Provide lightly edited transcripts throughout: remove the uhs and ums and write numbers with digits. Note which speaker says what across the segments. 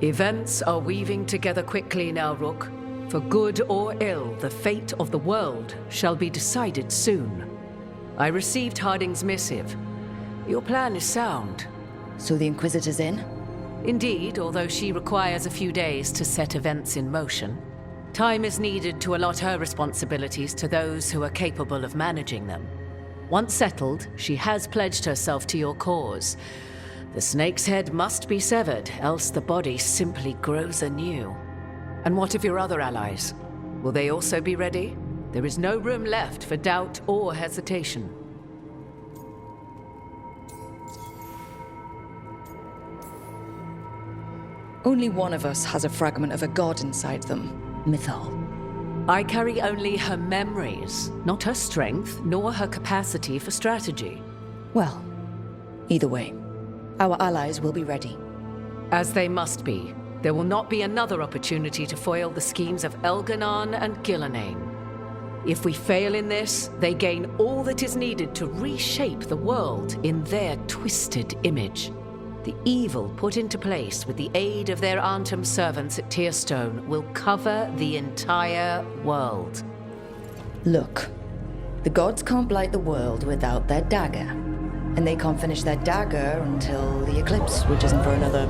Speaker 1: Events are weaving together quickly now, Rook. For good or ill, the fate of the world shall be decided soon. I received Harding's missive. Your plan is sound.
Speaker 2: So the Inquisitor's in?
Speaker 1: Indeed, although she requires a few days to set events in motion. Time is needed to allot her responsibilities to those who are capable of managing them. Once settled, she has pledged herself to your cause. The snake's head must be severed, else the body simply grows anew. And what of your other allies? Will they also be ready? There is no room left for doubt or hesitation.
Speaker 2: Only one of us has a fragment of a god inside them. Mythal.
Speaker 1: I carry only her memories, not her strength, nor her capacity for strategy.
Speaker 2: Well, either way, our allies will be ready.
Speaker 1: As they must be. There will not be another opportunity to foil the schemes of Elgarnnan and Gillanайн. If we fail in this, they gain all that is needed to reshape the world in their twisted image. The evil put into place with the aid of their Antum servants at Tearstone will cover the entire world.
Speaker 2: Look, the gods can't blight the world without their dagger. And they can't finish their dagger until the eclipse, which isn't for another...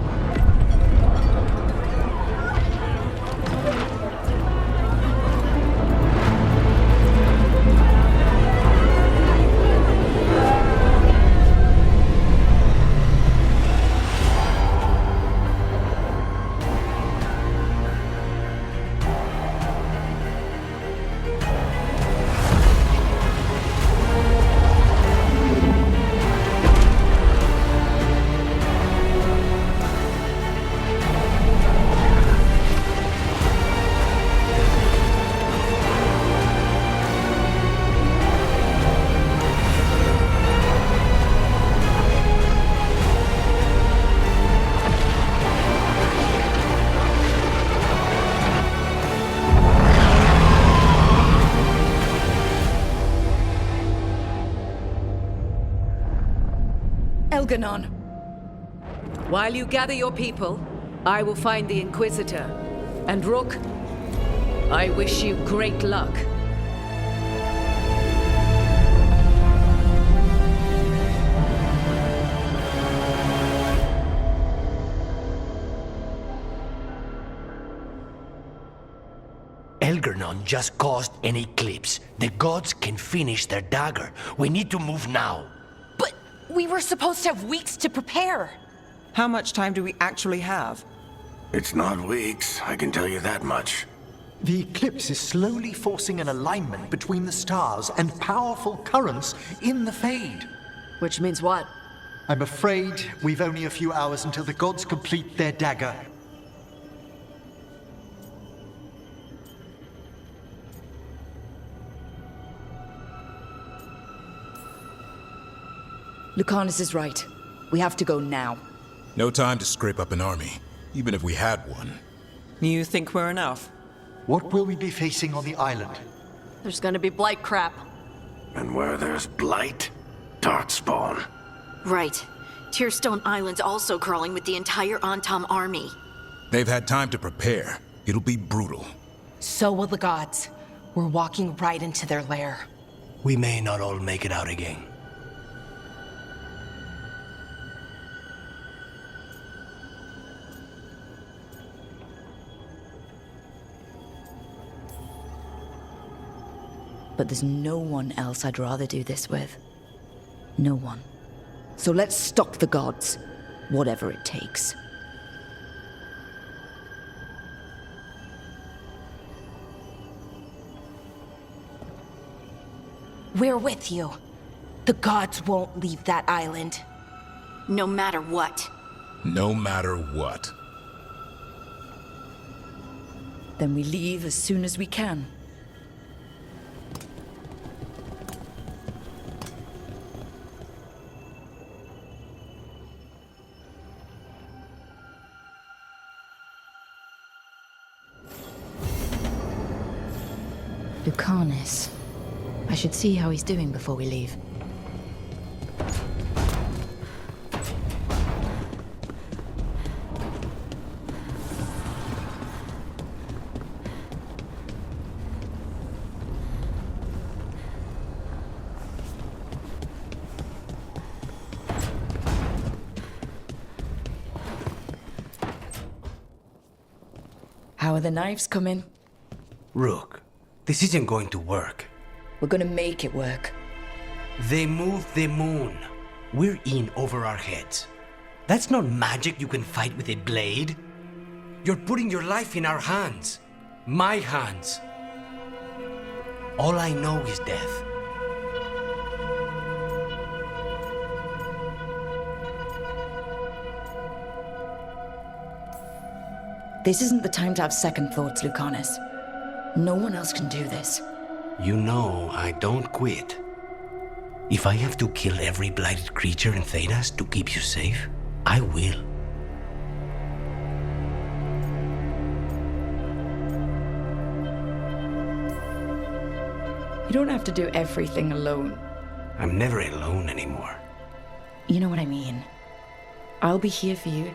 Speaker 2: Elgarnnan.
Speaker 1: While you gather your people, I will find the Inquisitor. And Rook, I wish you great luck.
Speaker 3: Elgarnnan just caused an eclipse. The gods can finish their dagger. We need to move now.
Speaker 4: But we were supposed to have weeks to prepare.
Speaker 5: How much time do we actually have?
Speaker 6: It's not weeks, I can tell you that much.
Speaker 7: The eclipse is slowly forcing an alignment between the stars and powerful currents in the Fade.
Speaker 1: Which means what?
Speaker 7: I'm afraid we've only a few hours until the gods complete their dagger.
Speaker 2: Lukanис is right. We have to go now.
Speaker 8: No time to scrape up an army, even if we had one.
Speaker 5: You think we're enough?
Speaker 7: What will we be facing on the island?
Speaker 4: There's gonna be blight crap.
Speaker 6: And where there's blight, darkspawn.
Speaker 4: Right. Tearstone Island's also crawling with the entire Antam army.
Speaker 8: They've had time to prepare. It'll be brutal.
Speaker 9: So will the gods. We're walking right into their lair.
Speaker 3: We may not all make it out again.
Speaker 2: But there's no one else I'd rather do this with. No one. So let's stop the gods, whatever it takes.
Speaker 9: We're with you. The gods won't leave that island.
Speaker 4: No matter what.
Speaker 8: No matter what.
Speaker 2: Then we leave as soon as we can. Lukanis. I should see how he's doing before we leave. How are the knives coming?
Speaker 3: Rook, this isn't going to work.
Speaker 2: We're gonna make it work.
Speaker 3: They moved the moon. We're in over our heads. That's not magic you can fight with a blade. You're putting your life in our hands. My hands. All I know is death.
Speaker 2: This isn't the time to have second thoughts, Lucanus. No one else can do this.
Speaker 3: You know I don't quit. If I have to kill every blighted creature in Thedas to keep you safe, I will.
Speaker 2: You don't have to do everything alone.
Speaker 3: I'm never alone anymore.
Speaker 2: You know what I mean. I'll be here for you.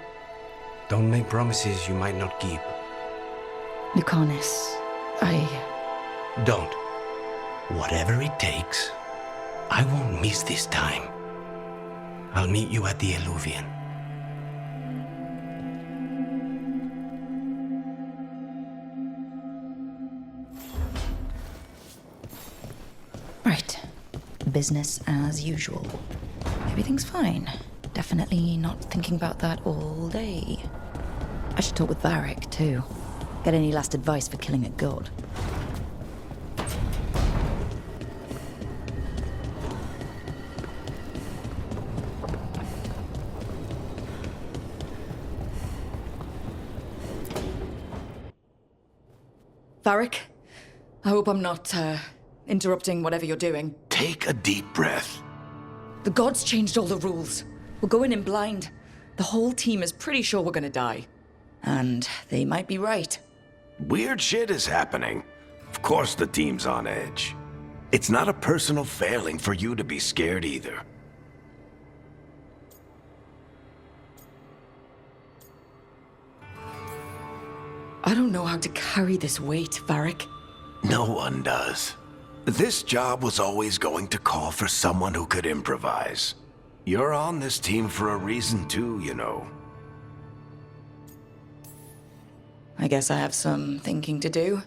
Speaker 3: Don't make promises you might not keep.
Speaker 2: Lucanus,
Speaker 3: Don't. Whatever it takes, I won't miss this time. I'll meet you at the Alluvian.
Speaker 2: Right. Business as usual. Everything's fine. Definitely not thinking about that all day. I should talk with Varric, too. Get any last advice for killing a god. Varric, I hope I'm not, interrupting whatever you're doing.
Speaker 6: Take a deep breath.
Speaker 2: The gods changed all the rules. We're going in blind. The whole team is pretty sure we're gonna die. And they might be right.
Speaker 6: Weird shit is happening. Of course the team's on edge. It's not a personal failing for you to be scared either.
Speaker 2: I don't know how to carry this weight, Varric.
Speaker 6: No one does. This job was always going to call for someone who could improvise. You're on this team for a reason too, you know.
Speaker 2: I guess I have some thinking to do.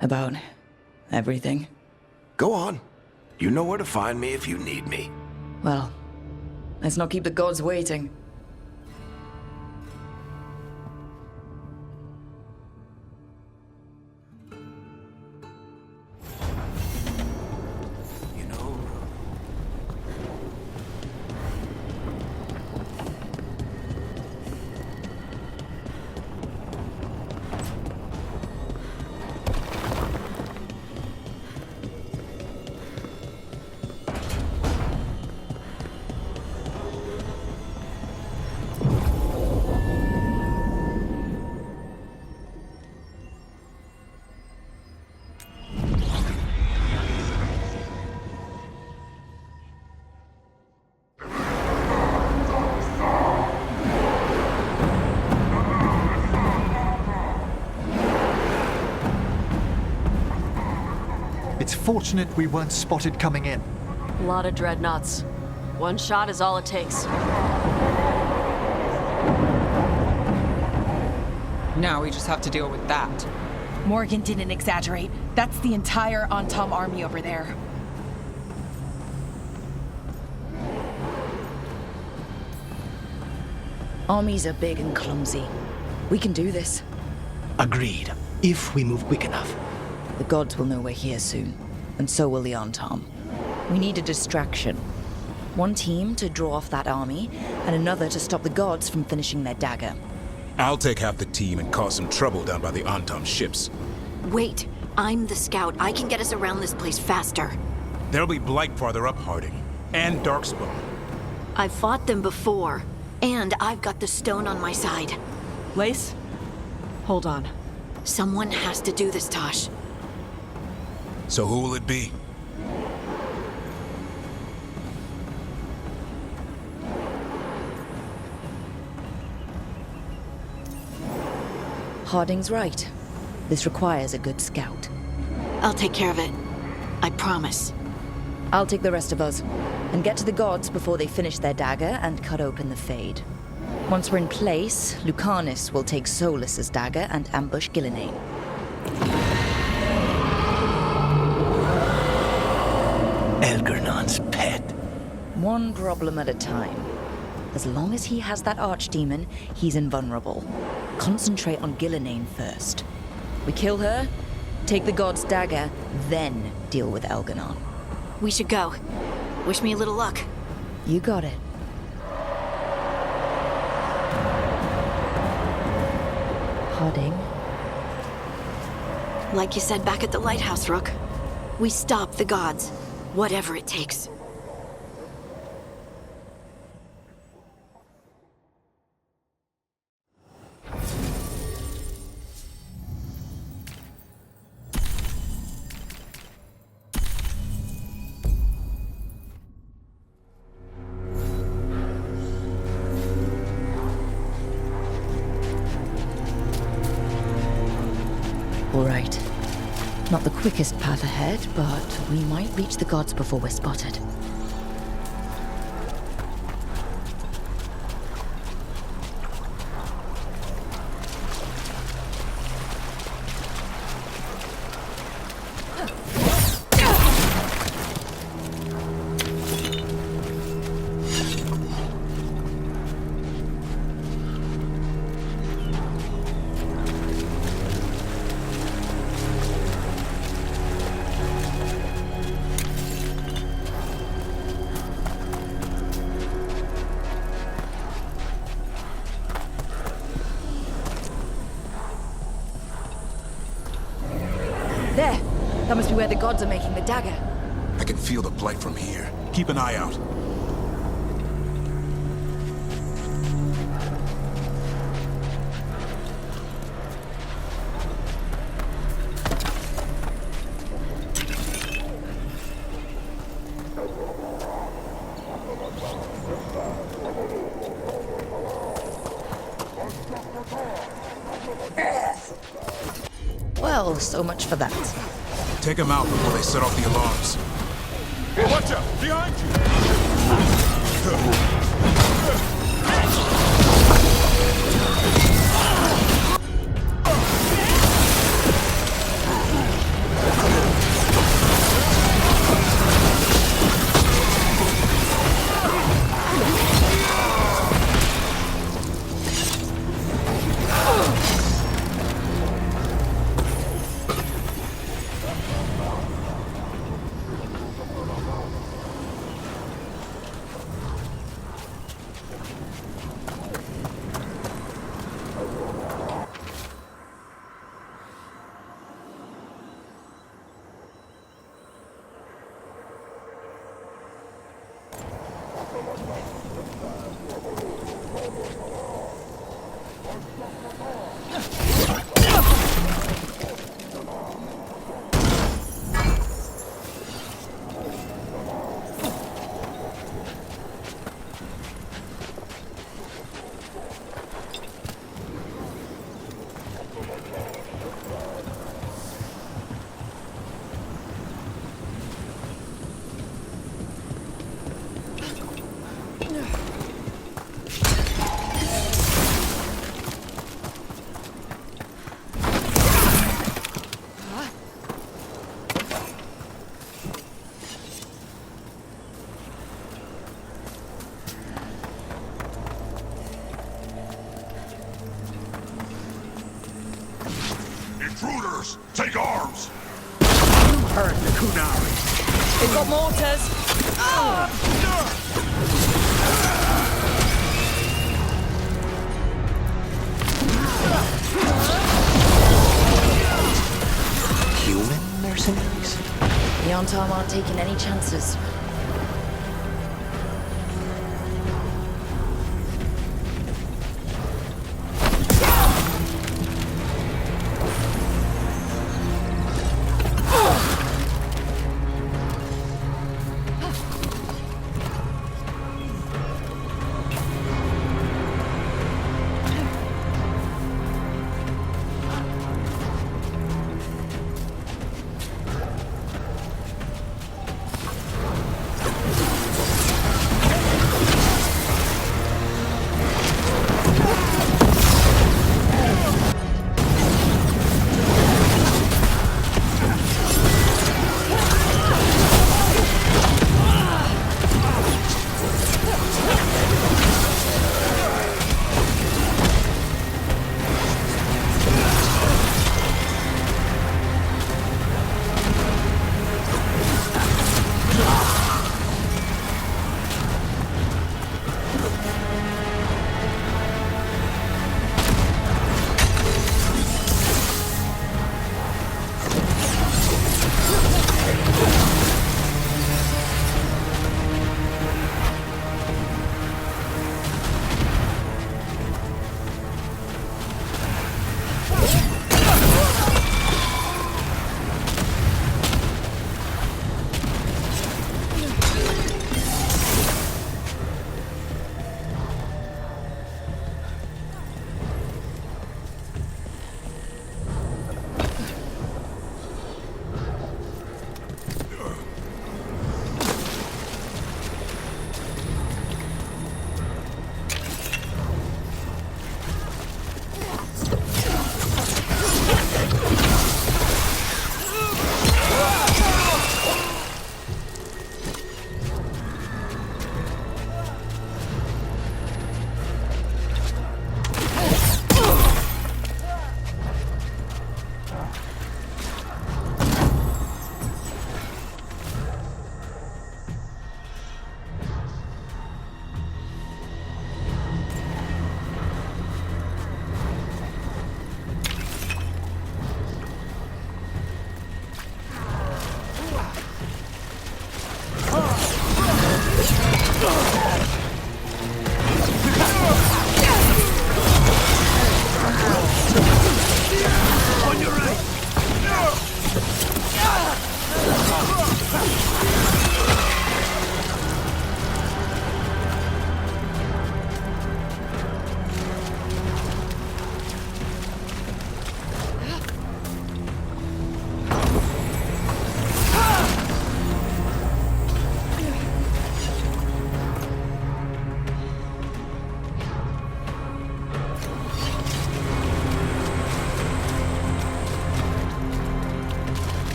Speaker 2: About everything.
Speaker 6: Go on. You know where to find me if you need me.
Speaker 2: Well, let's not keep the gods waiting.
Speaker 7: It's fortunate we weren't spotted coming in.
Speaker 10: A lot of dreadnoughts. One shot is all it takes.
Speaker 5: Now we just have to deal with that.
Speaker 9: Morgan didn't exaggerate. That's the entire Antom army over there.
Speaker 2: Armies are big and clumsy. We can do this.
Speaker 3: Agreed. If we move quick enough.
Speaker 2: The gods will know we're here soon, and so will the Antom. We need a distraction. One team to draw off that army, and another to stop the gods from finishing their dagger.
Speaker 8: I'll take half the team and cause some trouble down by the Antom ships.
Speaker 4: Wait, I'm the scout. I can get us around this place faster.
Speaker 8: There'll be Blight farther up, Harding. And Darkspawn.
Speaker 4: I've fought them before, and I've got the stone on my side.
Speaker 10: Lace? Hold on.
Speaker 4: Someone has to do this, Tosh.
Speaker 8: So who will it be?
Speaker 2: Harding's right. This requires a good scout.
Speaker 4: I'll take care of it. I promise.
Speaker 2: I'll take the rest of us, and get to the gods before they finish their dagger and cut open the Fade. Once we're in place, Lucanis will take Solus's dagger and ambush Gillanain.
Speaker 3: Elgarnan's pet.
Speaker 2: One problem at a time. As long as he has that archdemon, he's invulnerable. Concentrate on Gillanain first. We kill her, take the god's dagger, then deal with Elgarnan.
Speaker 4: We should go. Wish me a little luck.
Speaker 2: You got it. Harding.
Speaker 4: Like you said back at the lighthouse, Rook. We stop the gods, whatever it takes.
Speaker 2: All right. Not the quickest path ahead, but we might reach the gods before we're spotted. There! That must be where the gods are making the dagger.
Speaker 8: I can feel the blight from here. Keep an eye out.
Speaker 2: Well, so much for that.
Speaker 8: Take them out before they set off the alarms. Hey, watch out! Behind
Speaker 11: Intruders, take arms!
Speaker 7: You heard the Kunari.
Speaker 2: They've got mortars!
Speaker 3: Human mercenaries?
Speaker 2: The Antam aren't taking any chances.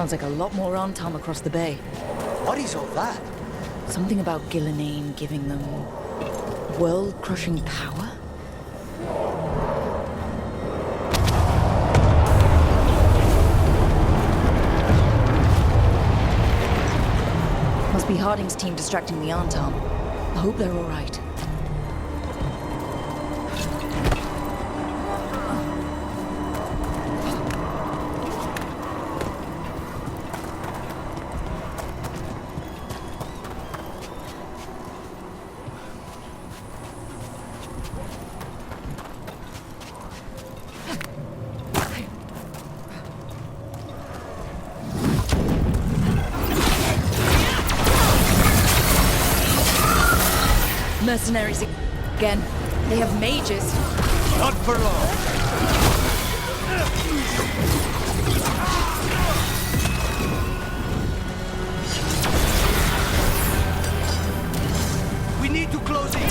Speaker 2: Sounds like a lot more Antam across the bay.
Speaker 7: What is all that?
Speaker 2: Something about Gillanайн giving them world-crushing power? Must be Harding's team distracting the Antam. I hope they're all right. Mercenaries again. They have mages.
Speaker 3: Not for long. We need to close it.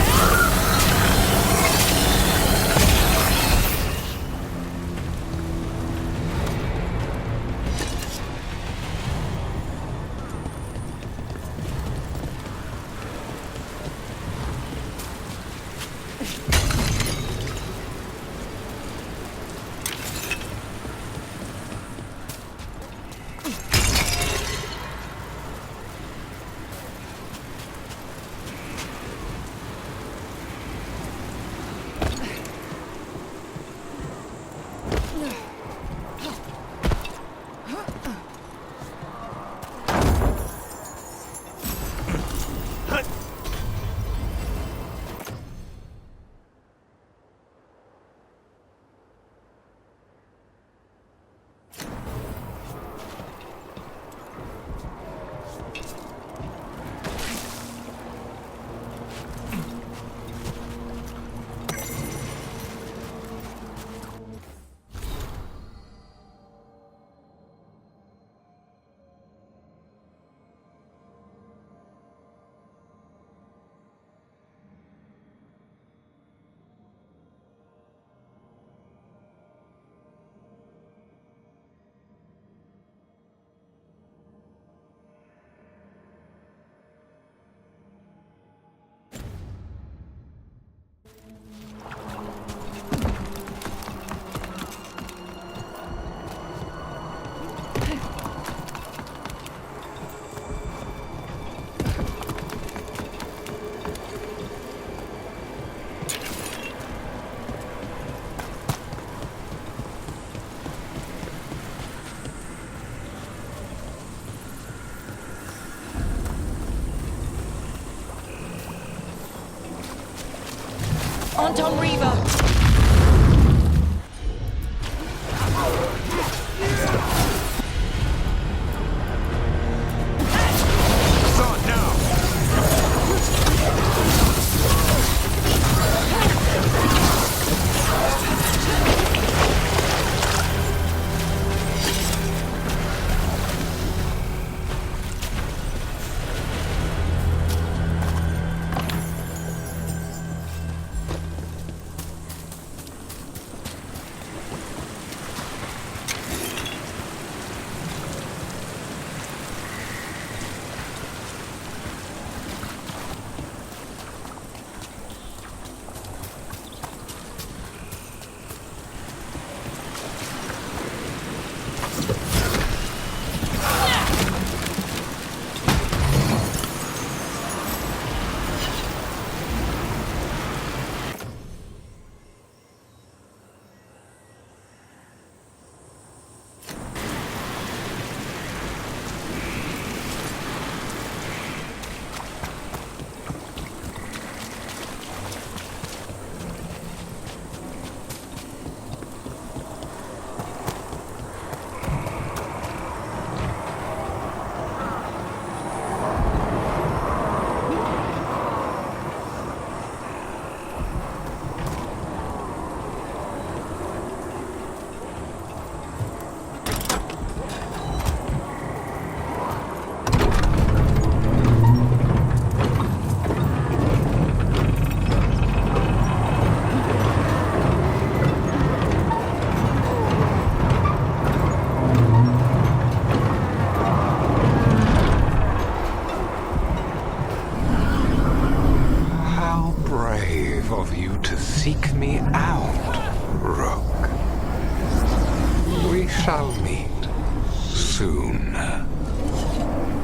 Speaker 2: Anton Reaver!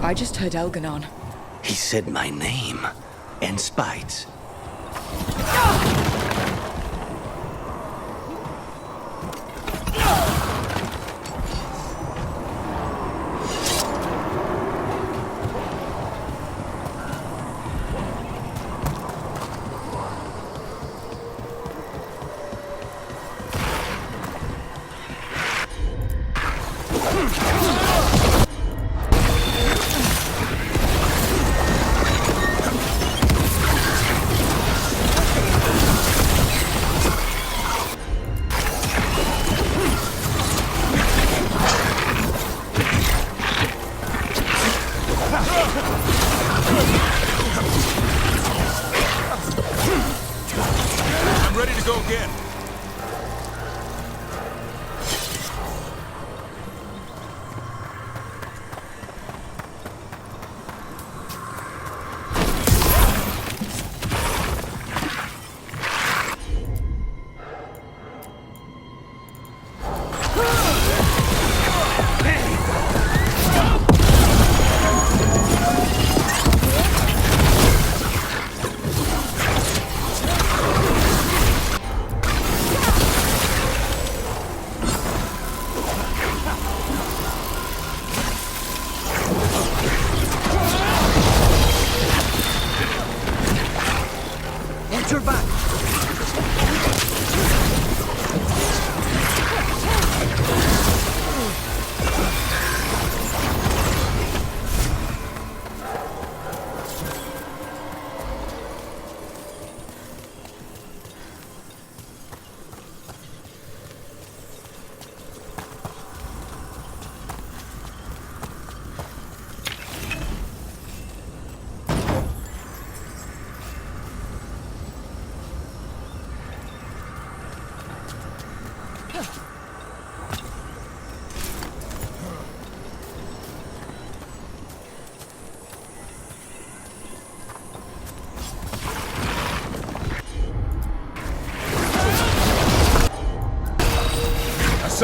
Speaker 5: I just heard Elgarnnan.
Speaker 3: He said my name. And spite.
Speaker 8: I'm ready to go again.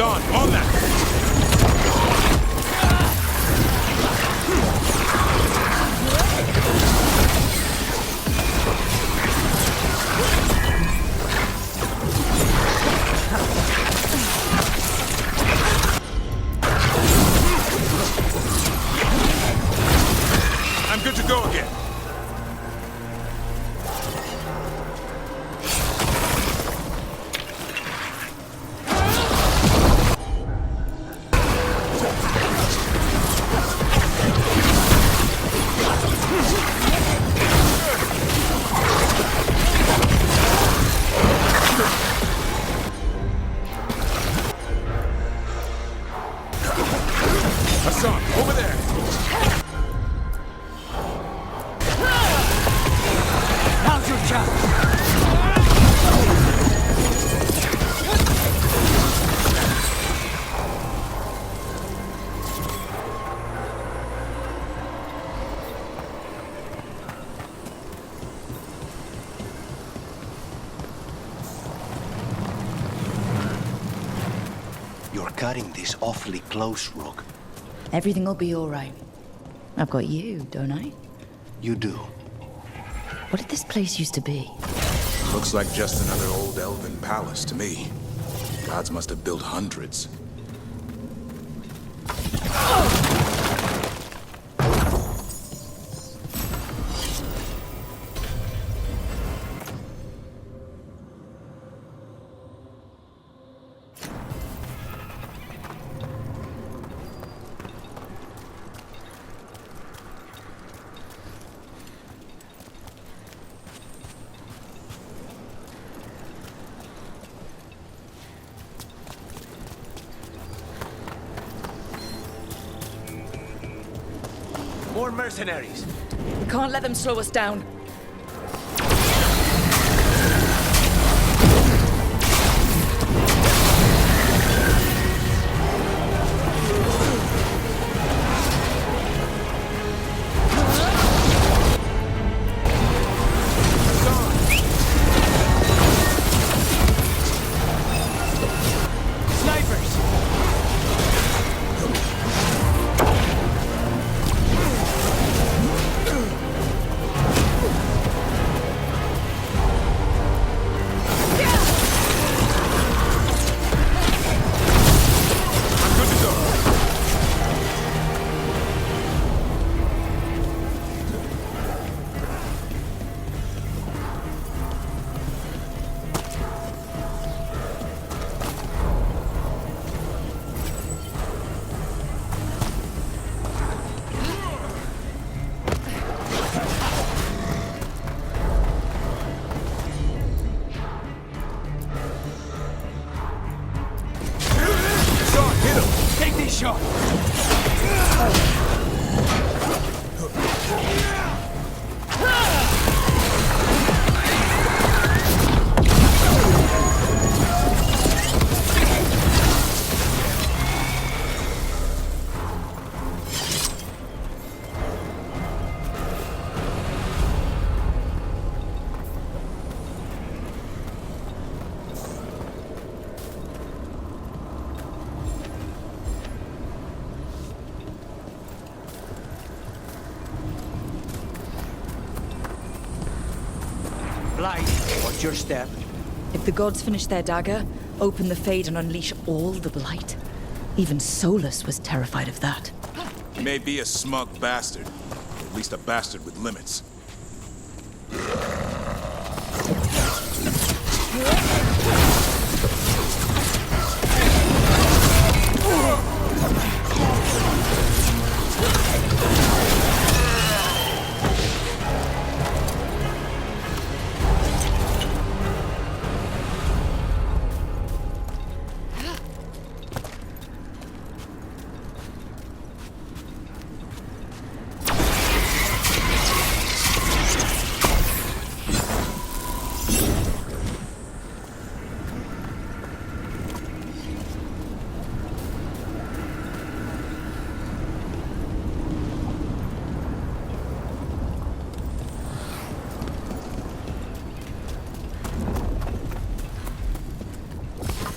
Speaker 8: On that! I'm good to go again. Over there! Now's your chance!
Speaker 3: You're cutting this awfully close, Rook.
Speaker 2: Everything will be all right. I've got you, don't I?
Speaker 3: You do.
Speaker 2: What did this place used to be?
Speaker 8: Looks like just another old elven palace to me. Gods must have built hundreds.
Speaker 3: More mercenaries.
Speaker 5: We can't let them slow us down.
Speaker 3: Snipers! Blight, what's your step?
Speaker 5: If the gods finish their dagger, open the Fade and unleash all the blight. Even Solus was terrified of that.
Speaker 8: He may be a smug bastard, but at least a bastard with limits.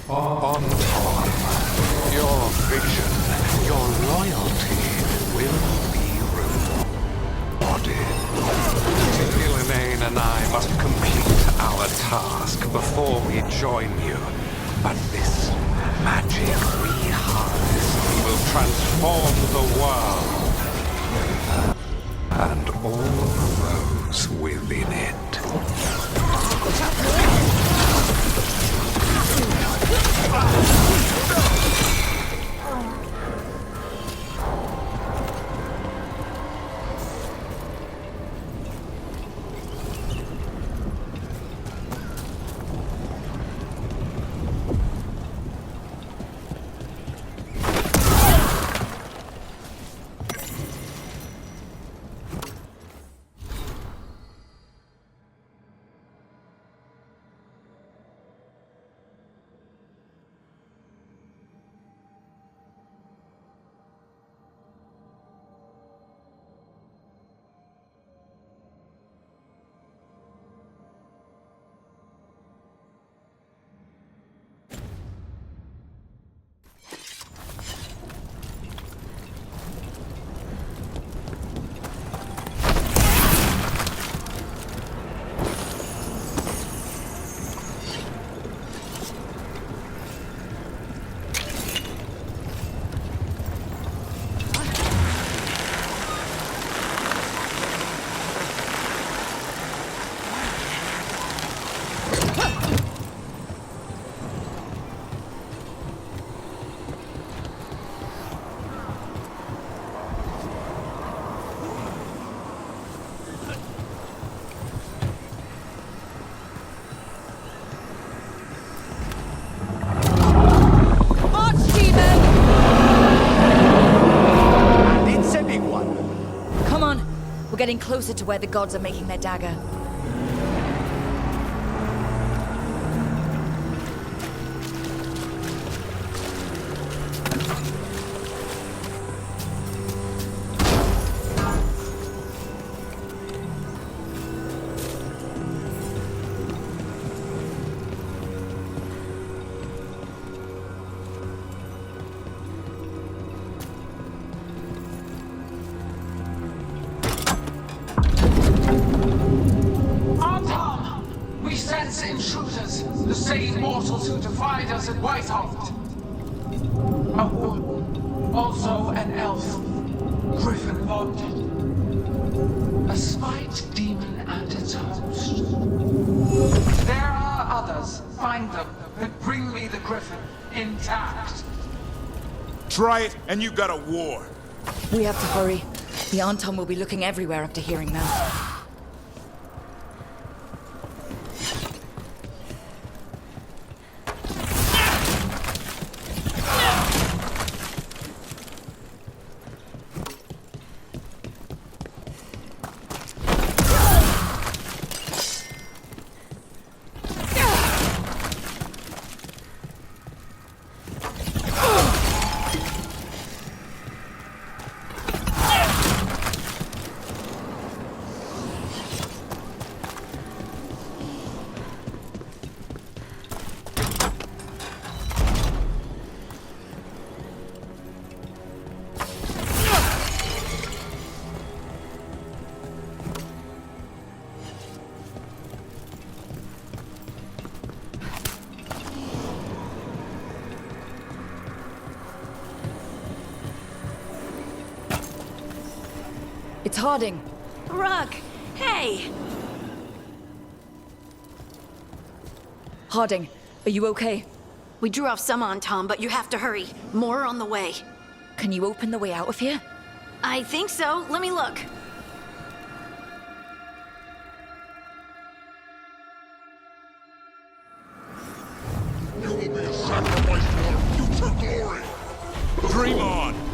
Speaker 11: On your vision, your loyalty will be rewarded. Gillanайн and I must complete our task before we join you. But this magic we harness will transform the world and all those within it.
Speaker 5: Getting closer to where the gods are making their dagger.
Speaker 12: Intruders, the same mortals who defied us at Whiteholt. A woman, also an elf, griffin bonded. A spite demon and its host. There are others. Find them and bring me the griffin intact.
Speaker 8: Try it, and you got a war.
Speaker 5: We have to hurry. The Anton will be looking everywhere after hearing that. It's Harding.
Speaker 4: Rook, hey!
Speaker 5: Harding, are you okay?
Speaker 4: We drew off some on Tom, but you have to hurry. More on the way.
Speaker 5: Can you open the way out of here?
Speaker 4: I think so. Let me look.
Speaker 11: You will be a sacrifice to our future glory!
Speaker 8: Dream on!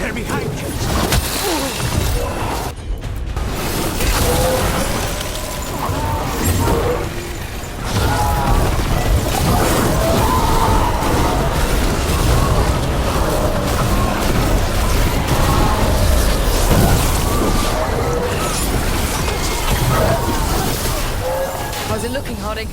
Speaker 3: They're behind you!
Speaker 5: How's it looking, Harding?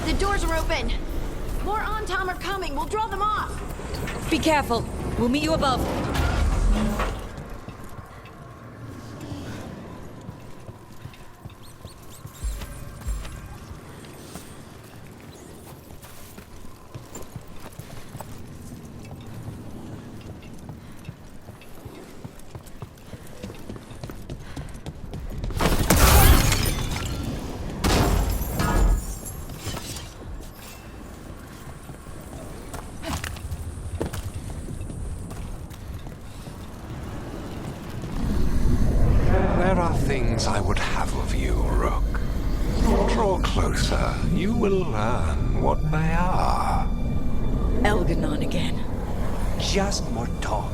Speaker 4: The doors are open. More on Tom are coming. We'll draw them off.
Speaker 5: Be careful. We'll meet you above.
Speaker 11: There are things I would have of you, Rook. Draw closer. You will learn what they are.
Speaker 5: Elgarnnan again.
Speaker 3: Just more talk.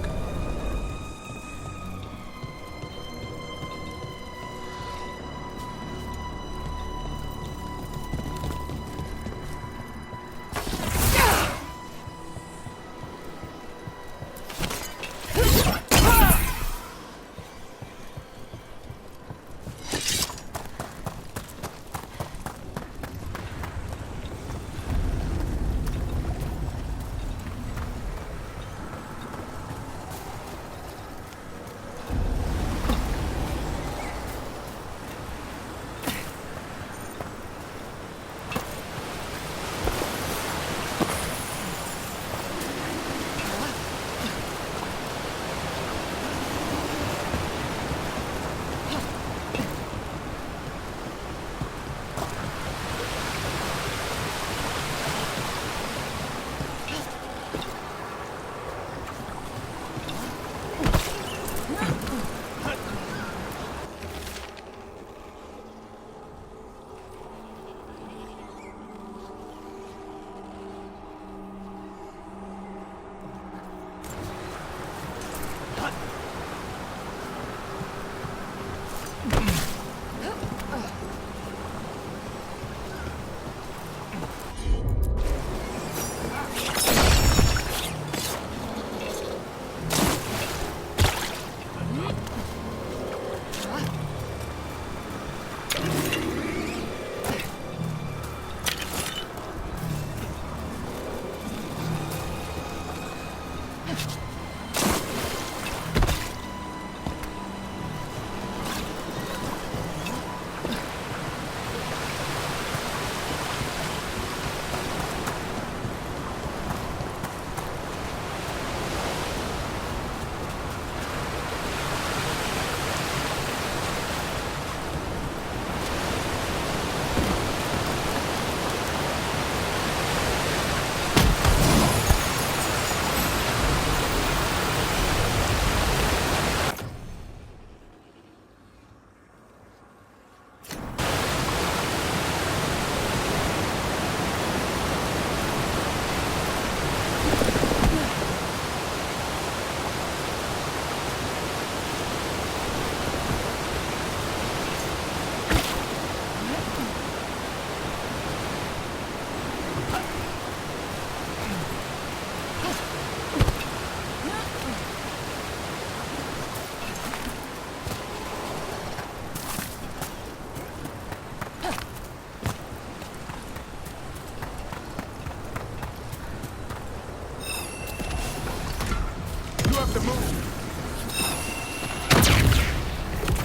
Speaker 6: have to move.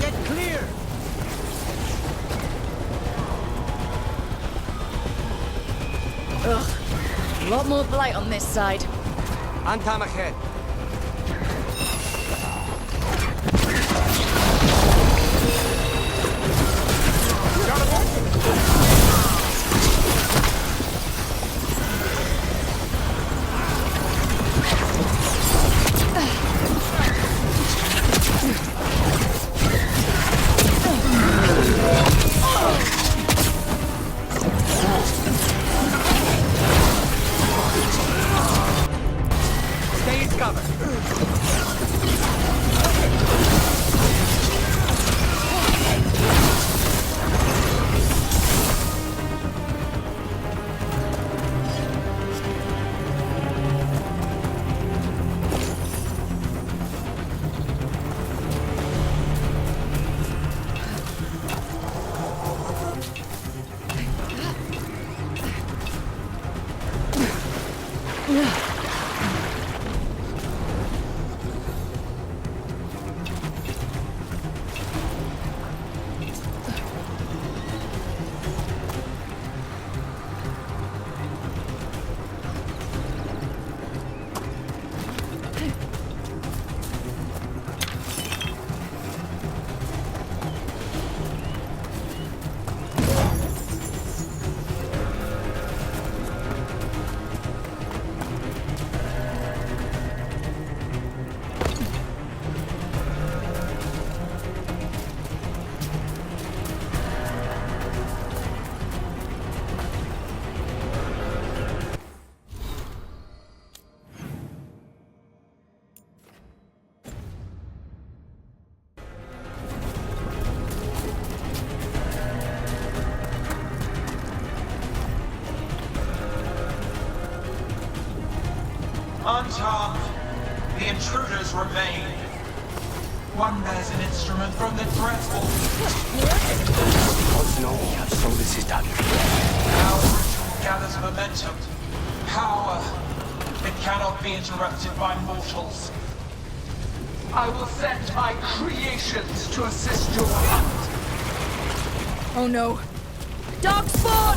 Speaker 6: Get clear.
Speaker 2: Ugh. A lot more blight on this side.
Speaker 3: Antam ahead.
Speaker 12: Unharmed, the intruders remain. One bears an instrument from the dreadful.
Speaker 3: Gods know we have, so this is done.
Speaker 12: Our ritual gathers momentum. Power. It cannot be interrupted by mortals. I will send my creations to assist your hunt.
Speaker 5: Oh no. Dark spawn!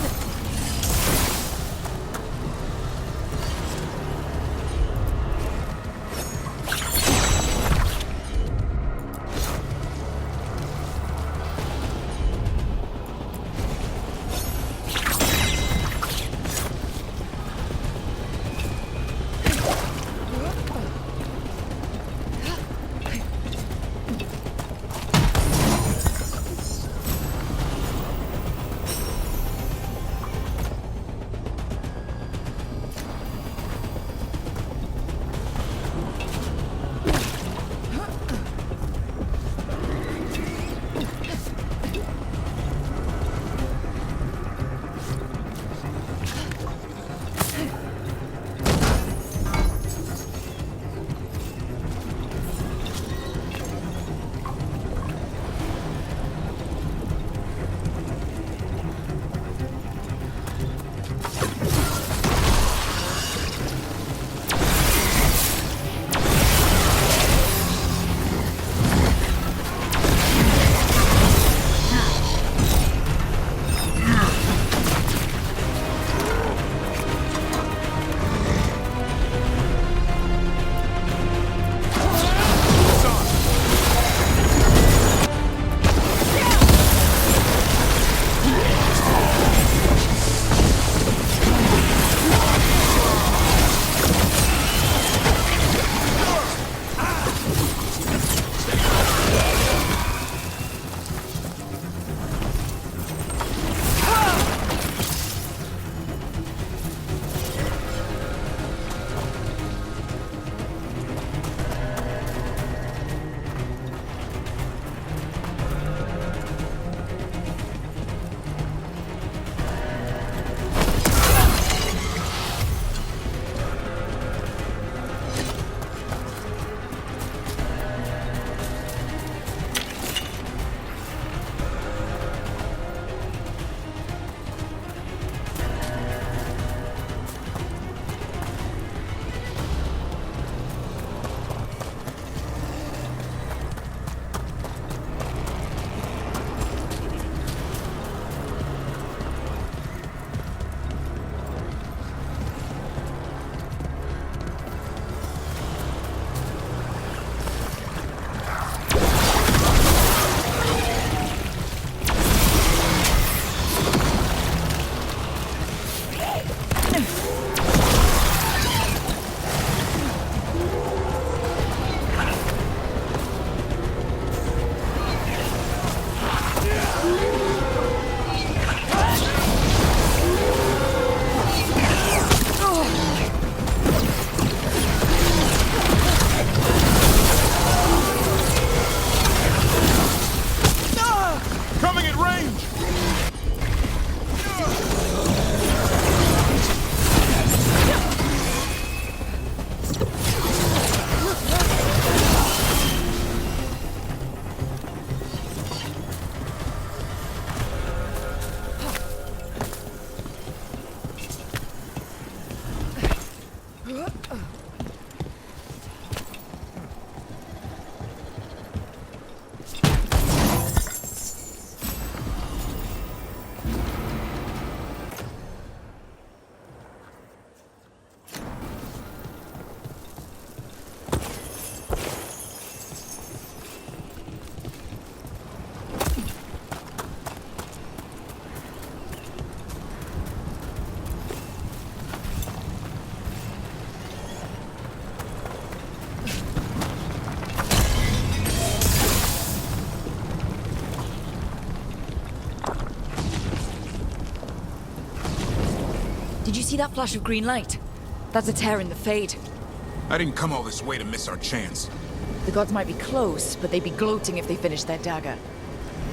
Speaker 5: Did you see that flash of green light? That's a tear in the Fade.
Speaker 8: I didn't come all this way to miss our chance.
Speaker 5: The gods might be close, but they'd be gloating if they finished their dagger.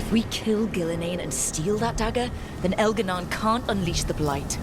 Speaker 5: If we kill Gillanain and steal that dagger, then Elgarnnan can't unleash the Blight.